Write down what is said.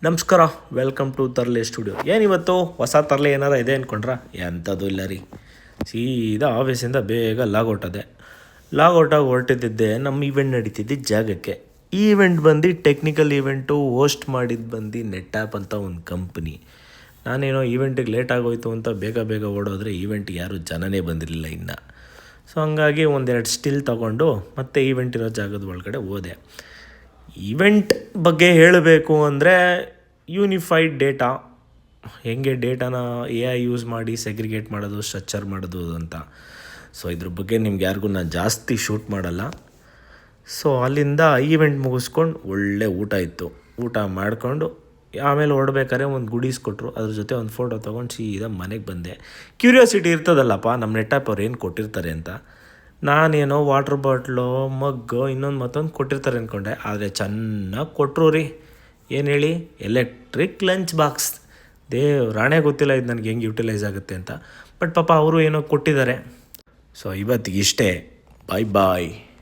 ನಮಸ್ಕಾರ, welcome to ತರ್ಲೆ studio. ಏನಿವತ್ತು ಹೊಸ ತರಲೆ ಏನಾರ ಇದೆ ಅಂದ್ಕೊಂಡ್ರ? ಎಂಥದ್ದು ಇಲ್ಲ ರೀ. ಸೀದಾ ಆಫೀಸಿಂದ ಬೇಗ ಲಾಗೌಟಾಗಿ ಹೊರಟಿದ್ದೆ ನಮ್ಮ ಈವೆಂಟ್ ನಡೀತಿದ್ದ ಜಾಗಕ್ಕೆ. ಈವೆಂಟ್ ಬಂದು ಟೆಕ್ನಿಕಲ್ ಈವೆಂಟು ಹೋಸ್ಟ್ ಮಾಡಿದ್ದು ಬಂದು ನೆಟ್ಆ್ಯಪ್ ಅಂತ ಒಂದು ಕಂಪ್ನಿ. ನಾನೇನೋ ಈವೆಂಟಿಗೆ ಲೇಟ್ ಆಗೋಯ್ತು ಅಂತ ಬೇಗ ಓಡೋದ್ರೆ ಈವೆಂಟಿಗೆ ಯಾರೂ ಜನನೇ ಬಂದಿರಲಿಲ್ಲ ಇನ್ನು. ಸೊ ಹಂಗಾಗಿ ಒಂದೆರಡು ಸ್ಟಿಲ್ ತೊಗೊಂಡು ಮತ್ತೆ ಈವೆಂಟ್ ಇರೋ ಜಾಗದ ಒಳಗಡೆ ಹೋದೆ. ಈವೆಂಟ್ ಬಗ್ಗೆ ಹೇಳಬೇಕು ಅಂದರೆ ಯೂನಿಫೈಡ್ ಡೇಟಾ, ಹೆಂಗೆ ಡೇಟಾನ AI ಯೂಸ್ ಮಾಡಿ ಸೆಗ್ರಿಗೇಟ್ ಮಾಡೋದು, ಸ್ಟ್ರಕ್ಚರ್ ಮಾಡೋದು ಅಂತ. ಸೊ ಇದ್ರ ಬಗ್ಗೆ ನಿಮ್ಗೆ ಯಾರಿಗೂ ನಾನು ಜಾಸ್ತಿ ಶೂಟ್ ಮಾಡಲ್ಲ. ಸೊ ಅಲ್ಲಿಂದ ಈವೆಂಟ್ ಮುಗಿಸ್ಕೊಂಡು ಒಳ್ಳೆ ಊಟ ಇತ್ತು. ಊಟ ಮಾಡಿಕೊಂಡು ಆಮೇಲೆ ಹೊರಡ್ಬೇಕಾದ್ರೆ ಒಂದು ಗುಡೀಸ್ ಕೊಟ್ಟರು. ಅದ್ರ ಜೊತೆ ಒಂದು ಫೋಟೋ ತೊಗೊಂಡು ಸೀದಾ ಮನೆಗೆ ಬಂದೆ. ಕ್ಯೂರಿಯಾಸಿಟಿ ಇರ್ತದಲ್ಲಪ್ಪ, ನಮ್ಮ ನೆಟ್ಆ್ಯಪ್ ಅವ್ರು ಏನು ಕೊಟ್ಟಿರ್ತಾರೆ ಅಂತ. ನಾನೇನೋ ವಾಟ್ರ್ ಬಾಟ್ಲು, ಮಗ್ಗು, ಇನ್ನೊಂದು ಮತ್ತೊಂದು ಕೊಟ್ಟಿರ್ತಾರೆ ಅಂದ್ಕೊಂಡೆ. ಆದರೆ ಚೆನ್ನಾಗಿ ಕೊಟ್ಟರು ರೀ. ಏನು ಹೇಳಿ, ಎಲೆಕ್ಟ್ರಿಕ್ ಲಂಚ್ ಬಾಕ್ಸ್. ರಾಣೆ ಗೊತ್ತಿಲ್ಲ ಇದು ನನಗೆ ಹೆಂಗೆ ಯೂಟಿಲೈಸ್ ಆಗುತ್ತೆ ಅಂತ. ಬಟ್ ಪಾಪ ಅವರು ಏನೋ ಕೊಟ್ಟಿದ್ದಾರೆ. ಸೊ ಇವತ್ತಿಗೆ ಇಷ್ಟೇ. ಬಾಯ್.